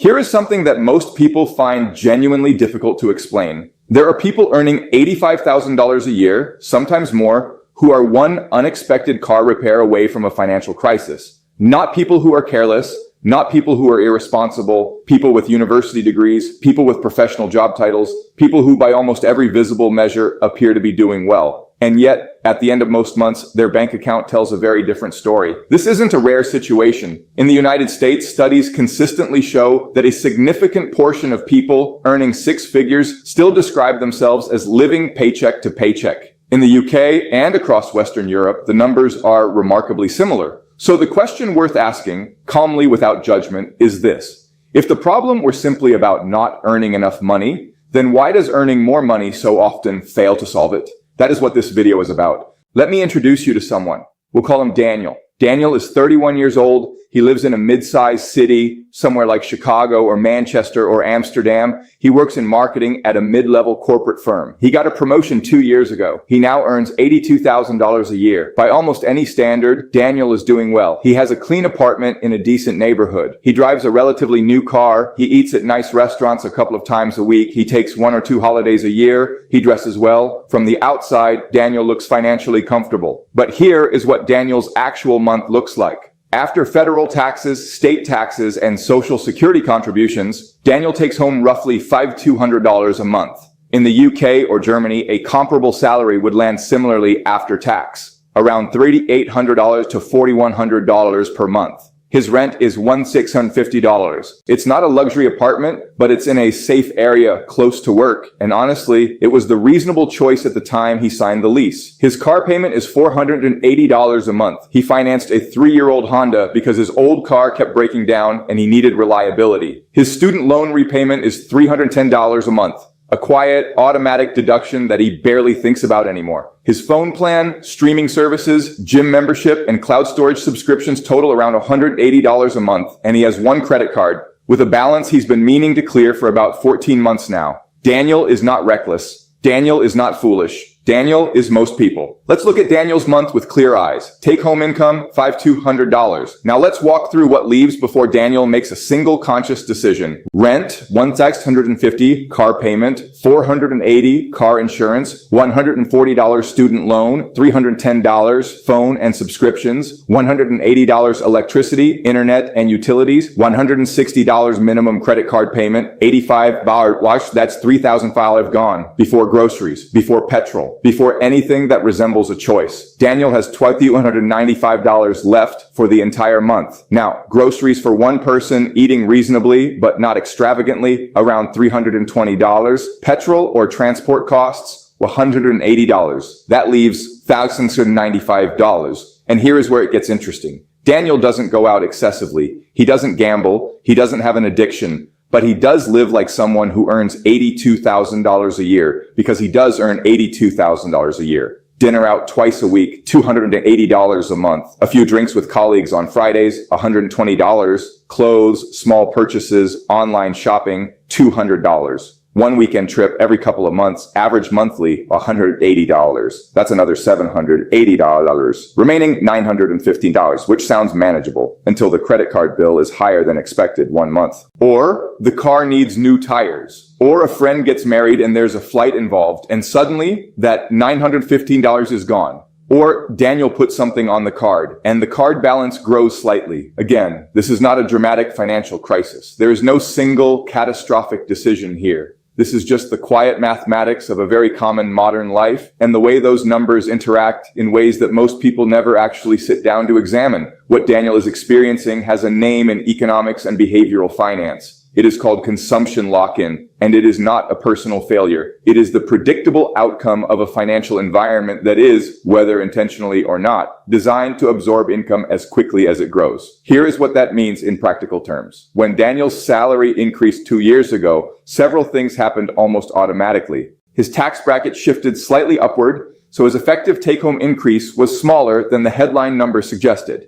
Here is something that most people find genuinely difficult to explain. There are people earning $85,000 a year, sometimes more, who are one unexpected car repair away from a financial crisis. Not people who are careless, not people who are irresponsible, people with university degrees, people with professional job titles, people who by almost every visible measure appear to be doing well. And yet, at the end of most months, their bank account tells a very different story. This isn't a rare situation. In the United States, studies consistently show that a significant portion of people earning six figures still describe themselves as living paycheck to paycheck. In the UK and across Western Europe, the numbers are remarkably similar. So the question worth asking, calmly without judgment, is this. If the problem were simply about not earning enough money, then why does earning more money so often fail to solve it? That is what this video is about. Let me introduce you to someone. We'll call him Daniel. Daniel is 31 years old. He lives in a mid-sized city, somewhere like Chicago or Manchester or Amsterdam. He works in marketing at a mid-level corporate firm. He got a promotion 2 years ago. He now earns $82,000 a year. By almost any standard, Daniel is doing well. He has a clean apartment in a decent neighborhood. He drives a relatively new car. He eats at nice restaurants a couple of times a week. He takes 1 or 2 holidays a year. He dresses well. From the outside, Daniel looks financially comfortable. But here is what Daniel's actual month looks like. After federal taxes, state taxes, and social security contributions, Daniel takes home roughly $5,200 a month. In the UK or Germany, a comparable salary would land similarly after tax, around $3,800 to $4,100 per month. His rent is $1,650. It's not a luxury apartment, but it's in a safe area close to work. And honestly, it was the reasonable choice at the time he signed the lease. His car payment is $480 a month. He financed a 3-year-old Honda because his old car kept breaking down and he needed reliability. His student loan repayment is $310 a month. A quiet, automatic deduction that he barely thinks about anymore. His phone plan, streaming services, gym membership, and cloud storage subscriptions total around $180 a month, and he has one credit card, with a balance he's been meaning to clear for about 14 months now. Daniel is not reckless. Daniel is not foolish. Daniel is most people. Let's look at Daniel's month with clear eyes. Take-home income, $5,200. Now let's walk through what leaves before Daniel makes a single conscious decision. Rent, $1,650, car payment, $480, car insurance, $140 student loan, $310, phone and subscriptions, $180 electricity, internet, and utilities, $160 minimum credit card payment, $85 wash, that's $3,500 gone, before groceries, before petrol, before anything that resembles a choice. Daniel has $2,195 left for the entire month. Now, groceries for one person eating reasonably but not extravagantly, around $320. Petrol or transport costs, $180. That leaves $1,695. And here is where it gets interesting. Daniel doesn't go out excessively. He doesn't gamble. He doesn't have an addiction. But he does live like someone who earns $82,000 a year, because he does earn $82,000 a year. Dinner out twice a week, $280 a month. A few drinks with colleagues on Fridays, $120. Clothes, small purchases, online shopping, $200. One weekend trip every couple of months, average monthly, $180. That's another $780. Remaining $915, which sounds manageable until the credit card bill is higher than expected one month. Or the car needs new tires. Or a friend gets married and there's a flight involved, and suddenly that $915 is gone. Or Daniel puts something on the card, and the card balance grows slightly. Again, this is not a dramatic financial crisis. There is no single catastrophic decision here. This is just the quiet mathematics of a very common modern life, and the way those numbers interact in ways that most people never actually sit down to examine. What Daniel is experiencing has a name in economics and behavioral finance. It is called consumption lock-in, and it is not a personal failure. It is the predictable outcome of a financial environment that is, whether intentionally or not, designed to absorb income as quickly as it grows. Here is what that means in practical terms. When Daniel's salary increased 2 years ago, several things happened almost automatically. His tax bracket shifted slightly upward, so his effective take-home increase was smaller than the headline number suggested.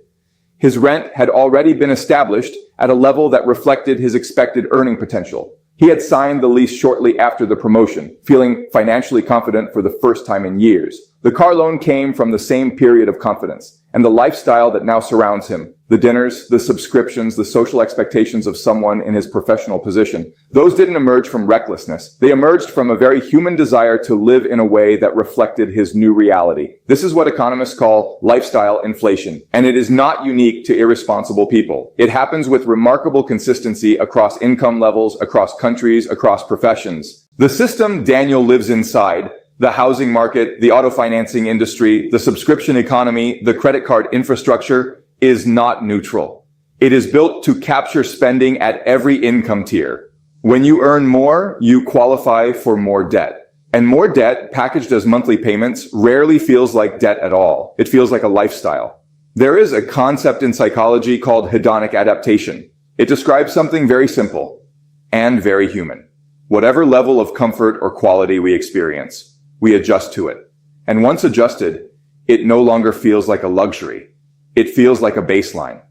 His rent had already been established at a level that reflected his expected earning potential. He had signed the lease shortly after the promotion, feeling financially confident for the first time in years. The car loan came from the same period of confidence, and the lifestyle that now surrounds him. the dinners, the subscriptions, the social expectations of someone in his professional position. Those didn't emerge from recklessness. They emerged from a very human desire to live in a way that reflected his new reality. This is what economists call lifestyle inflation, and it is not unique to irresponsible people. It happens with remarkable consistency across income levels, across countries, across professions. The system Daniel lives inside, the housing market, the auto financing industry, the subscription economy, the credit card infrastructure, is not neutral. It is built to capture spending at every income tier. When you earn more, you qualify for more debt. And more debt, packaged as monthly payments, rarely feels like debt at all. It feels like a lifestyle. There is a concept in psychology called hedonic adaptation. It describes something very simple and very human. Whatever level of comfort or quality we experience, we adjust to it. And once adjusted, it no longer feels like a luxury. It feels like a baseline.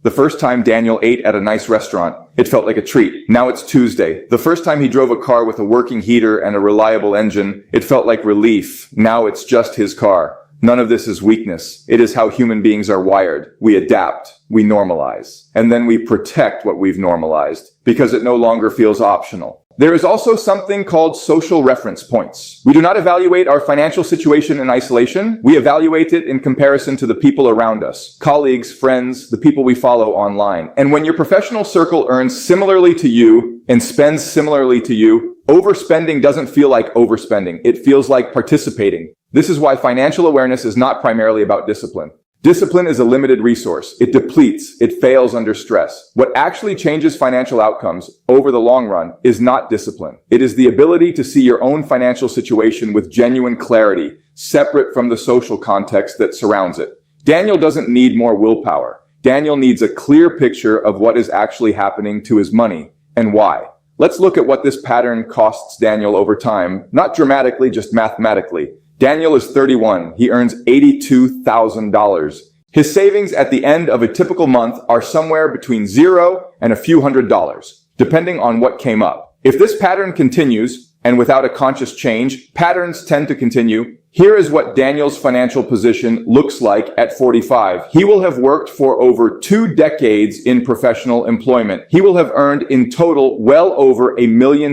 The first time Daniel ate at a nice restaurant, it felt like a treat. Now it's Tuesday. The first time he drove a car with a working heater and a reliable engine, it felt like relief. Now it's just his car. None of this is weakness. It is how human beings are wired. We adapt, we normalize, and then we protect what we've normalized because it no longer feels optional. There is also something called social reference points. We do not evaluate our financial situation in isolation. We evaluate it in comparison to the people around us, colleagues, friends, the people we follow online. And when your professional circle earns similarly to you and spends similarly to you, overspending doesn't feel like overspending. It feels like participating. This is why financial awareness is not primarily about discipline. Discipline is a limited resource. It depletes. It fails under stress. What actually changes financial outcomes over the long run is not discipline. It is the ability to see your own financial situation with genuine clarity, separate from the social context that surrounds it. Daniel doesn't need more willpower. Daniel needs a clear picture of what is actually happening to his money and why. Let's look at what this pattern costs Daniel over time, not dramatically, just mathematically. Daniel is 31. He earns $82,000. His savings at the end of a typical month are somewhere between $0 and a few $100s, depending on what came up. If this pattern continues, and without a conscious change, patterns tend to continue, here is what Daniel's financial position looks like at 45. He will have worked for over 2 decades in professional employment. He will have earned in total well over $1 million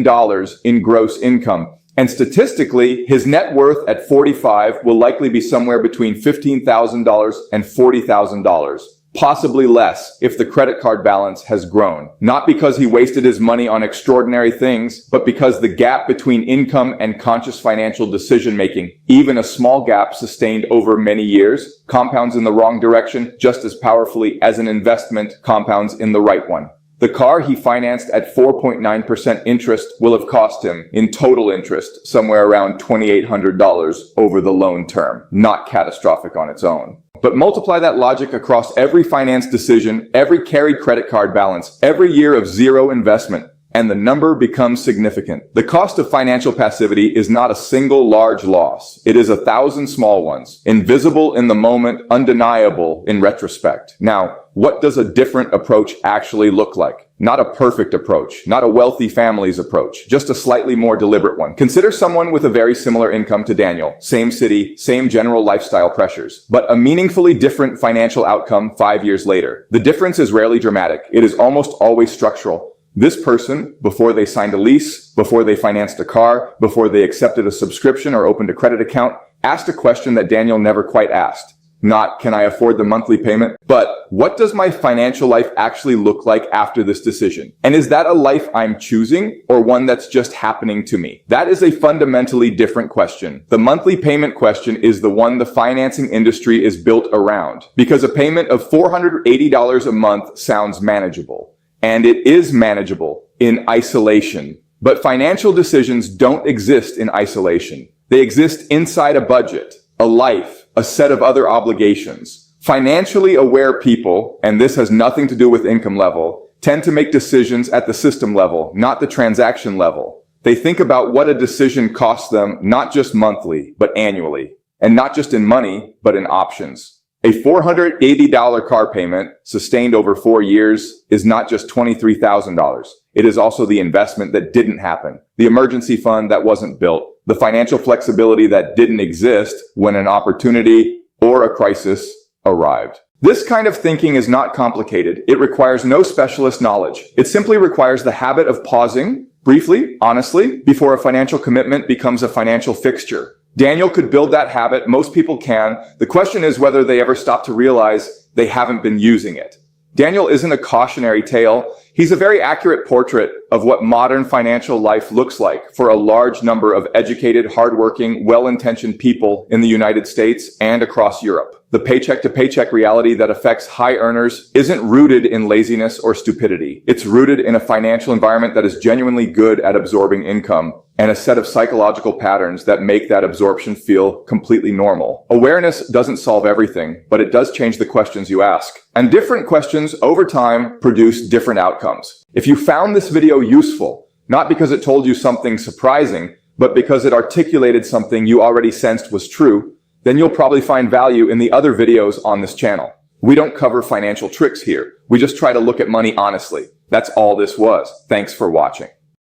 in gross income. And statistically, his net worth at 45 will likely be somewhere between $15,000 and $40,000, possibly less if the credit card balance has grown. Not because he wasted his money on extraordinary things, but because the gap between income and conscious financial decision-making, even a small gap sustained over many years, compounds in the wrong direction just as powerfully as an investment compounds in the right one. The car he financed at 4.9% interest will have cost him, in total interest, somewhere around $2,800 over the loan term. Not catastrophic on its own. But multiply that logic across every finance decision, every carried credit card balance, every year of zero investment, and the number becomes significant. The cost of financial passivity is not a single large loss. It is 1,000 small ones, invisible in the moment, undeniable in retrospect. Now, what does a different approach actually look like? Not a perfect approach, not a wealthy family's approach, just a slightly more deliberate one. Consider someone with a very similar income to Daniel, same city, same general lifestyle pressures, but a meaningfully different financial outcome 5 years later. The difference is rarely dramatic. It is almost always structural. This person, before they signed a lease, before they financed a car, before they accepted a subscription or opened a credit account, asked a question that Daniel never quite asked. Not, can I afford the monthly payment? But, what does my financial life actually look like after this decision? And is that a life I'm choosing or one that's just happening to me? That is a fundamentally different question. The monthly payment question is the one the financing industry is built around, because a payment of $480 a month sounds manageable. And it is manageable in isolation. But financial decisions don't exist in isolation. They exist inside a budget, a life, a set of other obligations. Financially aware people, and this has nothing to do with income level, tend to make decisions at the system level, not the transaction level. They think about what a decision costs them, not just monthly, but annually. And not just in money, but in options. A $480 car payment sustained over 4 years is not just $23,000. It is also the investment that didn't happen, the emergency fund that wasn't built, the financial flexibility that didn't exist when an opportunity or a crisis arrived. This kind of thinking is not complicated. It requires no specialist knowledge. It simply requires the habit of pausing, briefly, honestly, before a financial commitment becomes a financial fixture. Daniel could build that habit. Most people can. The question is whether they ever stop to realize they haven't been using it. Daniel isn't a cautionary tale. He's a very accurate portrait of what modern financial life looks like for a large number of educated, hardworking, well-intentioned people in the United States and across Europe. The paycheck-to-paycheck reality that affects high earners isn't rooted in laziness or stupidity. It's rooted in a financial environment that is genuinely good at absorbing income and a set of psychological patterns that make that absorption feel completely normal. Awareness doesn't solve everything, but it does change the questions you ask. And different questions over time produce different outcomes. If you found this video useful, not because it told you something surprising, but because it articulated something you already sensed was true, then you'll probably find value in the other videos on this channel. We don't cover financial tricks here. We just try to look at money honestly. That's all this was. Thanks for watching.